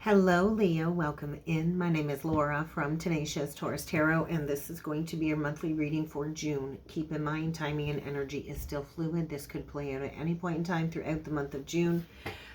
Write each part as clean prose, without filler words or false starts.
Hello, Leo. Welcome in. My name is Laura from Tenacious Taurus Tarot, and this is going to be your monthly reading for June. Keep in mind, timing and energy is still fluid. This could play out at any point in time throughout the month of June.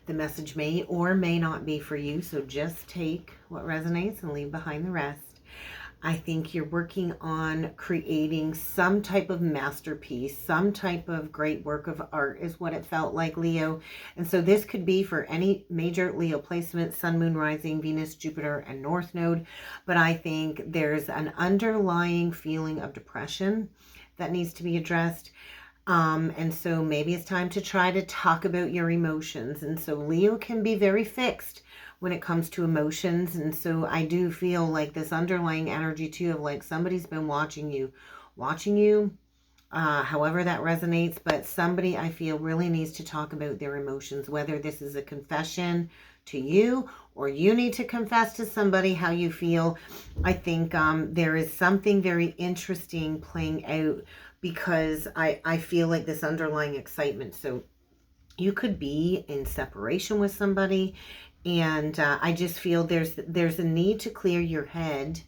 The message may or may not be for you, so just take what resonates and leave behind the rest. I think you're working on creating some type of masterpiece, some type of great work of art is what it felt like, Leo. And so this could be for any major Leo placement, Sun, Moon, Rising, Venus, Jupiter, and North Node. But I think there's an underlying feeling of depression that needs to be addressed. And so maybe it's time to try to talk about your emotions. And so Leo can be very fixed when it comes to emotions. And so I do feel like this underlying energy too of like somebody's been watching you, however that resonates. But somebody I feel really needs to talk about their emotions, whether this is a confession to you or you need to confess to somebody how you feel. I think there is something very interesting playing out because I feel like this underlying excitement. So you could be in separation with somebody, and I just feel there's a need to clear your head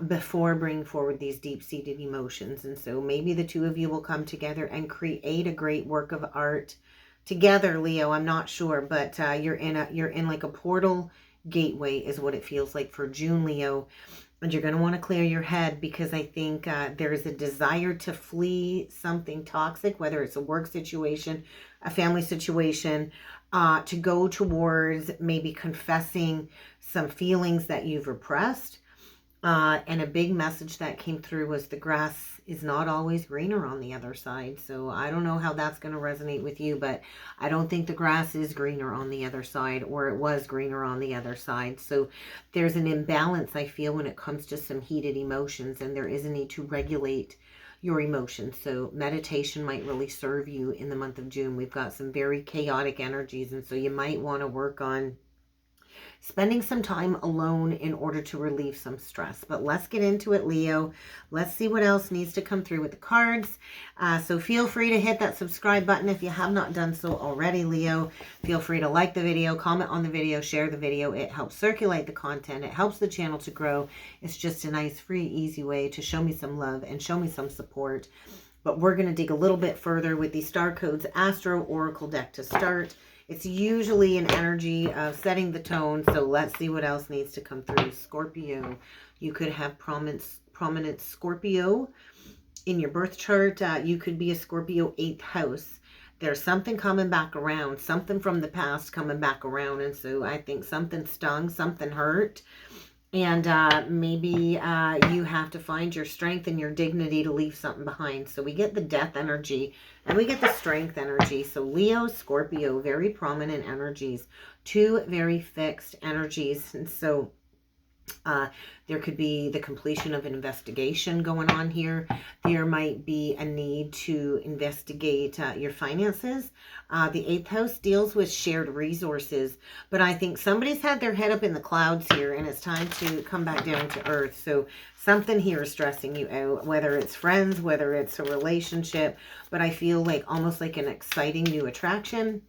before bringing forward these deep-seated emotions. And so maybe the two of you will come together and create a great work of art together, Leo. I'm not sure, but you're in like a portal gateway is what it feels like for June, Leo. And you're going to want to clear your head because I think there is a desire to flee something toxic, whether it's a work situation, a family situation, to go towards maybe confessing some feelings that you've repressed. And a big message that came through was the grass is not always greener on the other side. So I don't know how that's going to resonate with you, but I don't think the grass is greener on the other side, or it was greener on the other side. So there's an imbalance, I feel, when it comes to some heated emotions, and there is a need to regulate your emotions. So meditation might really serve you in the month of June. We've got some very chaotic energies, and so you might want to work on spending some time alone in order to relieve some stress. But let's get into it, Leo. Let's see what else needs to come through with the cards. So feel free to hit that subscribe button if you have not done so already, Leo. Feel free to like the video, comment on the video, share the video. It helps circulate the content. It helps the channel to grow. It's just a nice, free, easy way to show me some love and show me some support. But we're going to dig a little bit further with the Star Codes Astro Oracle deck to start. It's usually an energy of setting the tone, so let's see what else needs to come through. Scorpio. You could have prominent Scorpio in your birth chart. You could be a Scorpio 8th house. There's something coming back around, something from the past coming back around, and so I think something stung, something hurt. And maybe you have to find your strength and your dignity to leave something behind. So we get the death energy and we get the strength energy. So Leo, Scorpio, very prominent energies, two very fixed energies. And so there could be the completion of an investigation going on here. There might be a need to investigate your finances. The 8th house deals with shared resources, but I think somebody's had their head up in the clouds here and it's time to come back down to earth. So something here is stressing you out, whether it's friends, whether it's a relationship, but I feel like almost like an exciting new attraction.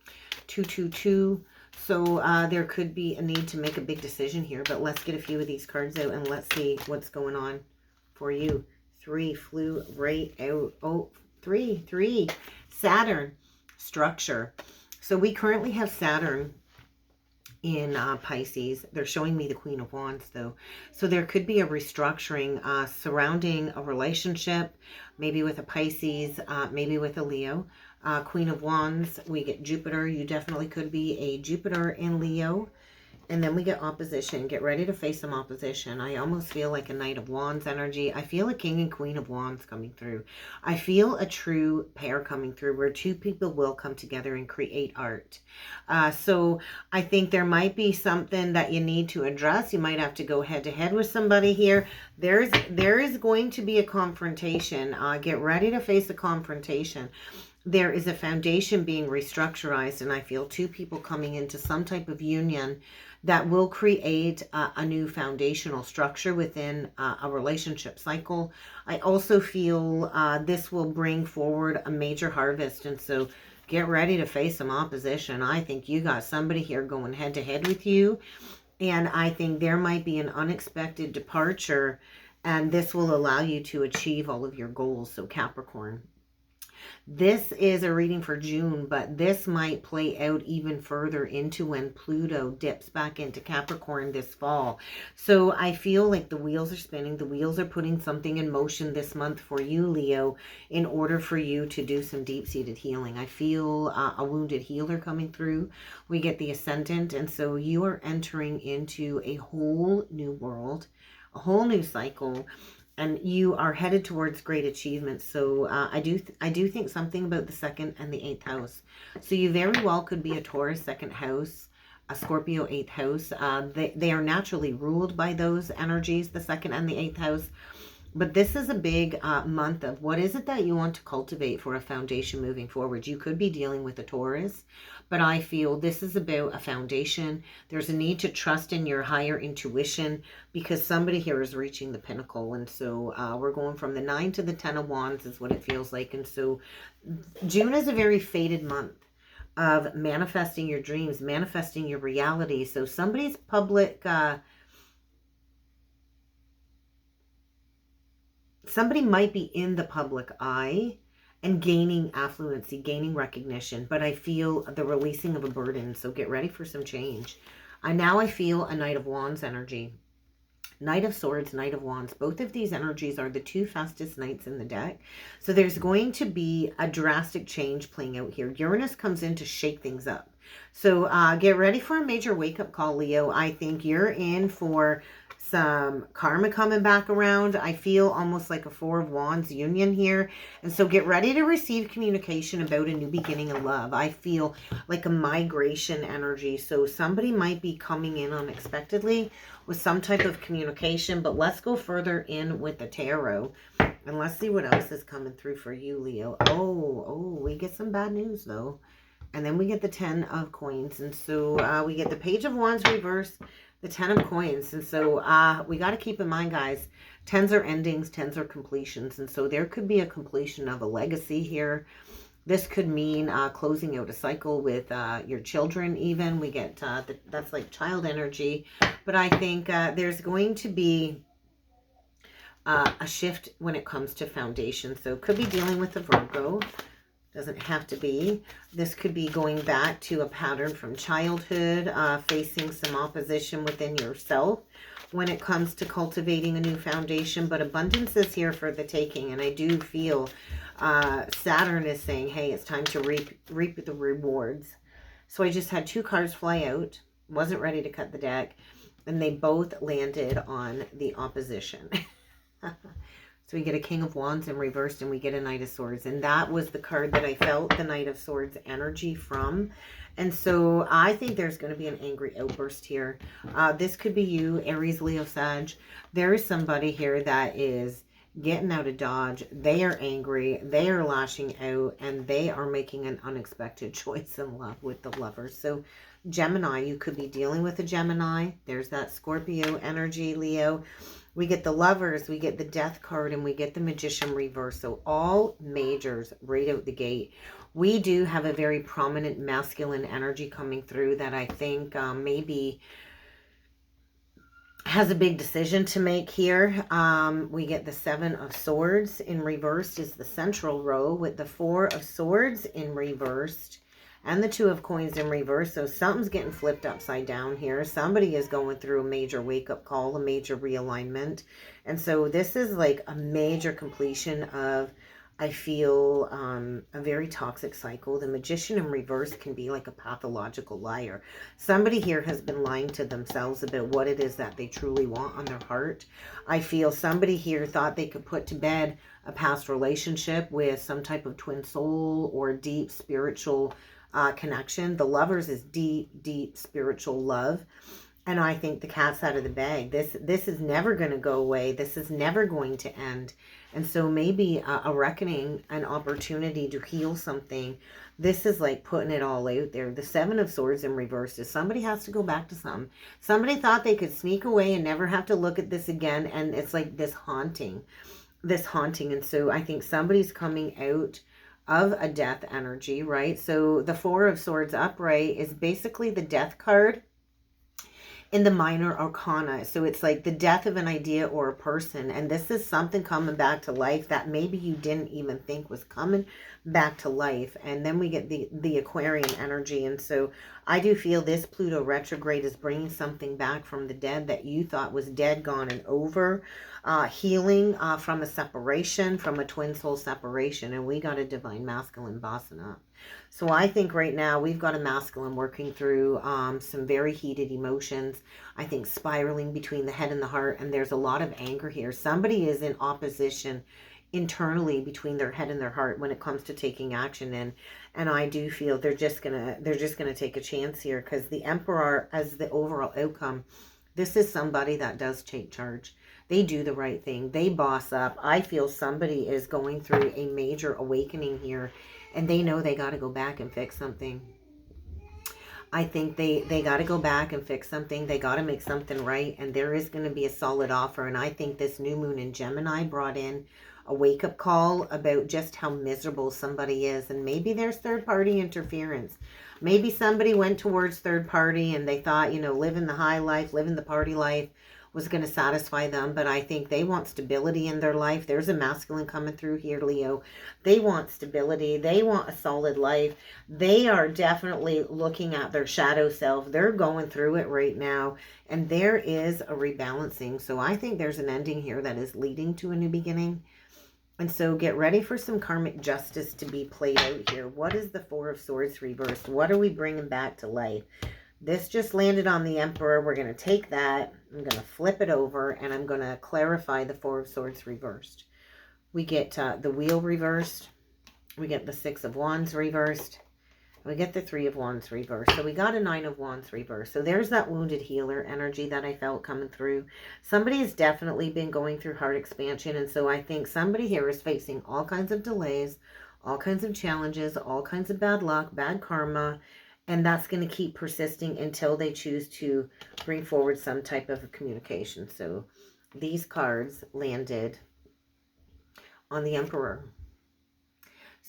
222. So there could be a need to make a big decision here, but let's get a few of these cards out and let's see what's going on for you. 3 flew right out. Oh, 3. Saturn, structure. So we currently have Saturn in Pisces. They're showing me the Queen of Wands though. So there could be a restructuring surrounding a relationship, maybe with a Pisces, maybe with a Leo. Queen of Wands, we get Jupiter. You definitely could be a Jupiter in Leo. And then we get opposition. Get ready to face some opposition. I almost feel like a Knight of Wands energy. I feel a King and Queen of Wands coming through. I feel a true pair coming through where two people will come together and create art. So I think there might be something that you need to address. You might have to go head to head with somebody here. There is going to be a confrontation. Get ready to face a confrontation. There is a foundation being restructured, and I feel two people coming into some type of union that will create a new foundational structure within a relationship cycle. I also feel this will bring forward a major harvest, and so get ready to face some opposition. I think you got somebody here going head to head with you. And I think there might be an unexpected departure, and this will allow you to achieve all of your goals. So Capricorn, this is a reading for June, but this might play out even further into when Pluto dips back into Capricorn this fall. So I feel like the wheels are spinning. The wheels are putting something in motion this month for you, Leo, in order for you to do some deep-seated healing. I feel a wounded healer coming through. We get the Ascendant, and so you are entering into a whole new world, a whole new cycle, and you are headed towards great achievements. So I do think something about the 2nd and the 8th house. So you very well could be a Taurus 2nd house, a Scorpio 8th house. They are naturally ruled by those energies, the 2nd and the 8th house. But this is a big month of what is it that you want to cultivate for a foundation moving forward. You could be dealing with a Taurus, but I feel this is about a foundation. There's a need to trust in your higher intuition because somebody here is reaching the pinnacle. And so we're going from the 9 to the 10 of Wands is what it feels like. And so June is a very fated month of manifesting your dreams, manifesting your reality. So somebody's public... somebody might be in the public eye and gaining affluency, gaining recognition, but I feel the releasing of a burden. So get ready for some change. Now I feel a Knight of Wands energy. Knight of Swords, Knight of Wands. Both of these energies are the 2 fastest knights in the deck. So there's going to be a drastic change playing out here. Uranus comes in to shake things up. So get ready for a major wake-up call, Leo. I think you're in for some karma coming back around. I feel almost like a 4 of Wands union here. And so get ready to receive communication about a new beginning of love. I feel like a migration energy. So somebody might be coming in unexpectedly with some type of communication. But let's go further in with the tarot. And let's see what else is coming through for you, Leo. Oh, we get some bad news, though. And then we get the 10 of coins. And so we get the Page of Wands reverse, the 10 of coins. And so we got to keep in mind, guys, 10s are endings, 10s are completions. And so there could be a completion of a legacy here. This could mean closing out a cycle with your children even. We get, that's like child energy. But I think there's going to be a shift when it comes to foundation. So could be dealing with a Virgo. Doesn't have to be. This could be going back to a pattern from childhood, facing some opposition within yourself when it comes to cultivating a new foundation. But abundance is here for the taking. And I do feel Saturn is saying, hey, it's time to reap the rewards. So I just had 2 cards fly out. Wasn't ready to cut the deck. And they both landed on the opposition. So we get a King of Wands in reversed and we get a Knight of Swords. And that was the card that I felt the Knight of Swords energy from. And so I think there's going to be an angry outburst here. This could be you, Aries, Leo, Sag. There is somebody here that is getting out of Dodge. They are angry. They are lashing out. And they are making an unexpected choice in love with the Lovers. So Gemini, you could be dealing with a Gemini. There's that Scorpio energy, Leo. We get the Lovers, we get the Death card, and we get the Magician reverse. So all majors right out the gate. We do have a very prominent masculine energy coming through that I think maybe has a big decision to make here. We get the 7 of Swords in reversed is the central row with the 4 of Swords in reversed. And the 2 of Coins in reverse. So something's getting flipped upside down here. Somebody is going through a major wake-up call, a major realignment. And so this is like a major completion of, I feel, a very toxic cycle. The Magician in reverse can be like a pathological liar. Somebody here has been lying to themselves about what it is that they truly want on their heart. I feel somebody here thought they could put to bed a past relationship with some type of twin soul or deep spiritual connection. The Lovers is deep spiritual love, and I think the cat's out of the bag. This is never going to go away. This is never going to end. And so maybe a reckoning, an opportunity to heal something. This is like putting it all out there. The 7 of Swords in reverse is somebody has to go back to somebody thought they could sneak away and never have to look at this again, and it's like this haunting. And so I think somebody's coming out of a death energy, right? So the Four of Swords upright is basically the death card in the minor arcana. So it's like the death of an idea or a person. And this is something coming back to life that maybe you didn't even think was coming back to life. And then we get the Aquarian energy. And so I do feel this Pluto retrograde is bringing something back from the dead that you thought was dead, gone, and over. Healing from a separation, from a twin soul separation. And we got a divine masculine bossing up. So I think right now we've got a masculine working through some very heated emotions. I think spiraling between the head and the heart. And there's a lot of anger here. Somebody is in opposition internally between their head and their heart when it comes to taking action. And I do feel they're just gonna take a chance here, because the Emperor as the overall outcome, this is somebody that does take charge. They do the right thing. They boss up. I feel somebody is going through a major awakening here, and they know they got to go back and fix something. I think they got to go back and fix something. They got to make something right, and there is going to be a solid offer. And I think this new moon in Gemini brought in a wake-up call about just how miserable somebody is. And maybe there's third-party interference. Maybe somebody went towards third party and they thought, you know, living the high life, living the party life was going to satisfy them. But I think they want stability in their life. There's a masculine coming through here, Leo. They want stability. They want a solid life. They are definitely looking at their shadow self. They're going through it right now. And there is a rebalancing. So I think there's an ending here that is leading to a new beginning. And so get ready for some karmic justice to be played out here. What is the Four of Swords reversed? What are we bringing back to life? This just landed on the Emperor. We're going to take that. I'm going to flip it over, and I'm going to clarify the Four of Swords reversed. We get the Wheel reversed. We get the Six of Wands reversed. We get the Three of Wands reversed. So we got a Nine of Wands reversed. So there's that wounded healer energy that I felt coming through. Somebody has definitely been going through heart expansion. And so I think somebody here is facing all kinds of delays, all kinds of challenges, all kinds of bad luck, bad karma. And that's going to keep persisting until they choose to bring forward some type of communication. So these cards landed on the Emperor.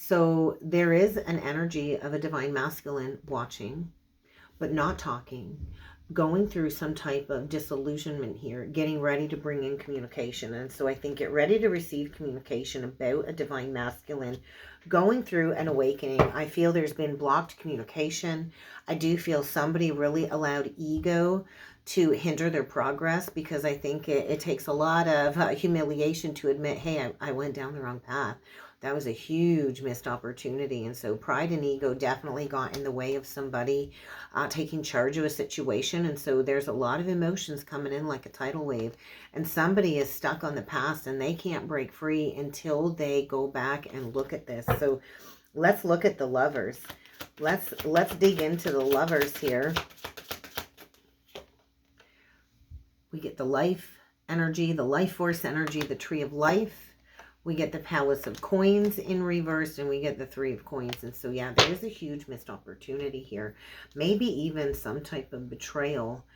So there is an energy of a divine masculine watching, but not talking, going through some type of disillusionment here, getting ready to bring in communication. And so I think get ready to receive communication about a divine masculine going through an awakening. I feel there's been blocked communication. I do feel somebody really allowed ego to hinder their progress, because I think it takes a lot of humiliation to admit, hey, I went down the wrong path. That was a huge missed opportunity. And so pride and ego definitely got in the way of somebody taking charge of a situation. And so there's a lot of emotions coming in like a tidal wave. And somebody is stuck on the past and they can't break free until they go back and look at this. So let's look at the Lovers. Let's dig into the Lovers here. We get the life energy, the life force energy, the Tree of Life. We get the Palace of Coins in reverse, and we get the Three of Coins. And so, yeah, there is a huge missed opportunity here. Maybe even some type of betrayal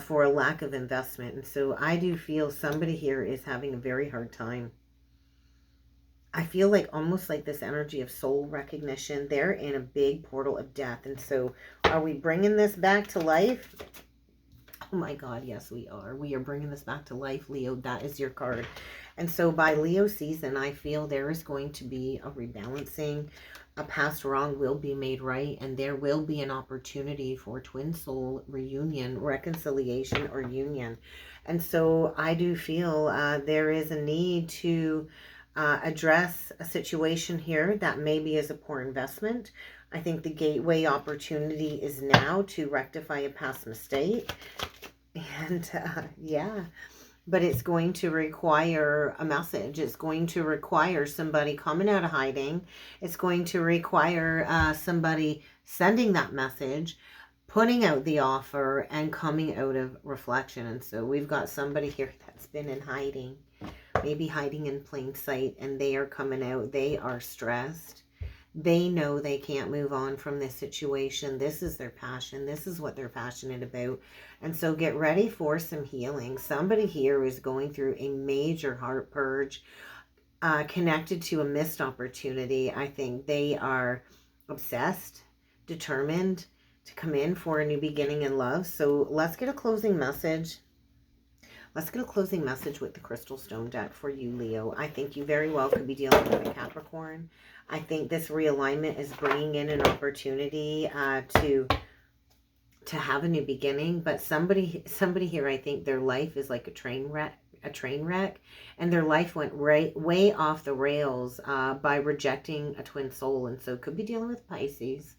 for a lack of investment. And so I do feel somebody here is having a very hard time. I feel like almost like this energy of soul recognition. They're in a big portal of death. And so are we bringing this back to life? Oh my God, yes, we are. We are bringing this back to life, Leo. That is your card. And so by Leo season, I feel there is going to be a rebalancing. A past wrong will be made right, and there will be an opportunity for twin soul reunion, reconciliation, or union. And so I do feel there is a need to address a situation here that maybe is a poor investment. I think the gateway opportunity is now to rectify a past mistake. And yeah, but it's going to require a message. It's going to require somebody coming out of hiding. It's going to require somebody sending that message, putting out the offer, and coming out of reflection. And so we've got somebody here that's been in hiding, maybe hiding in plain sight, and they are coming out. They are stressed. They know they can't move on from this situation. This is their passion. This is what they're passionate about. And so get ready for some healing. Somebody here is going through a major heart purge. connected to a missed opportunity. I think they are obsessed, determined to come in for a new beginning in love. So let's get a closing message. Let's get a closing message with the Crystal Stone deck for you, Leo. I think you very well could be dealing with a Capricorn. I think this realignment is bringing in an opportunity to have a new beginning. But somebody here, I think their life is like a train wreck, and their life went way off the rails by rejecting a twin soul. And so could be dealing with Pisces.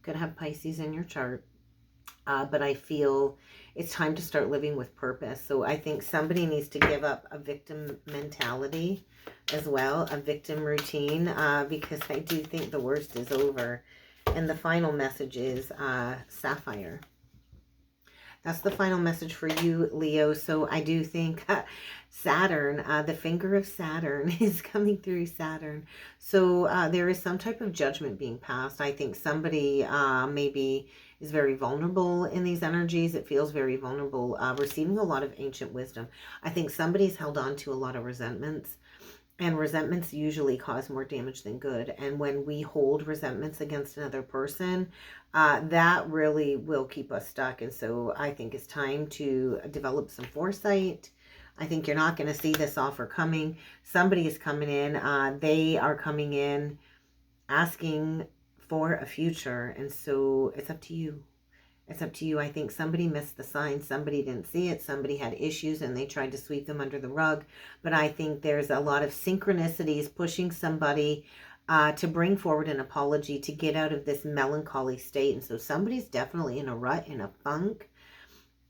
Could have Pisces in your chart. But I feel it's time to start living with purpose. So I think somebody needs to give up a victim mentality as well, a victim routine, because I do think the worst is over. And the final message is Sapphire. That's the final message for you, Leo. So I do think Saturn, the finger of Saturn is coming through Saturn. So there is some type of judgment being passed. I think somebody maybe is very vulnerable in these energies. It feels very vulnerable, receiving a lot of ancient wisdom. I think somebody's held on to a lot of resentments. And resentments usually cause more damage than good. And when we hold resentments against another person, that really will keep us stuck. And so I think it's time to develop some foresight. I think you're not going to see this offer coming. Somebody is coming in. They are coming in asking for a future. And so it's up to you. It's up to you. I think somebody missed the sign. Somebody didn't see it. Somebody had issues and they tried to sweep them under the rug. But I think there's a lot of synchronicities pushing somebody to bring forward an apology to get out of this melancholy state. And so somebody's definitely in a rut, in a funk.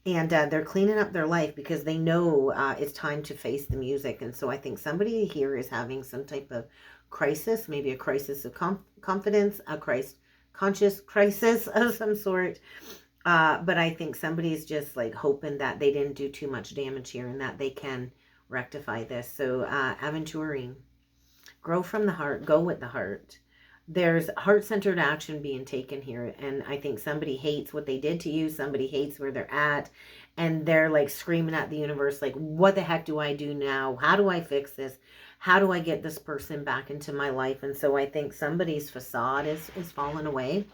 And they're cleaning up their life because they know it's time to face the music. And so I think somebody here is having some type of crisis, maybe a crisis of confidence, a conscious crisis of some sort. But I think somebody's just like hoping that they didn't do too much damage here and that they can rectify this. So aventuring, grow from the heart, go with the heart. There's heart-centered action being taken here. And I think somebody hates what they did to you. Somebody hates where they're at. And they're like screaming at the universe, like, what the heck do I do now? How do I fix this? How do I get this person back into my life? And so I think somebody's facade is falling away.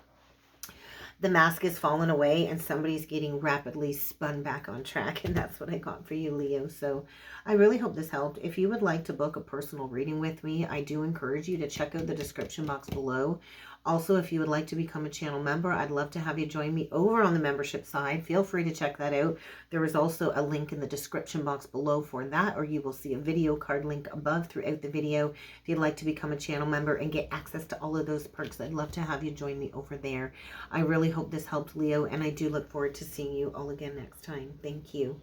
The mask is falling away and somebody's getting rapidly spun back on track. And that's what I got for you, Leo. So I really hope this helped. If you would like to book a personal reading with me, I do encourage you to check out the description box below. Also, if you would like to become a channel member, I'd love to have you join me over on the membership side. Feel free to check that out. There is also a link in the description box below for that, or you will see a video card link above throughout the video. If you'd like to become a channel member and get access to all of those perks, I'd love to have you join me over there. I really hope this helped, Leo, and I do look forward to seeing you all again next time. Thank you.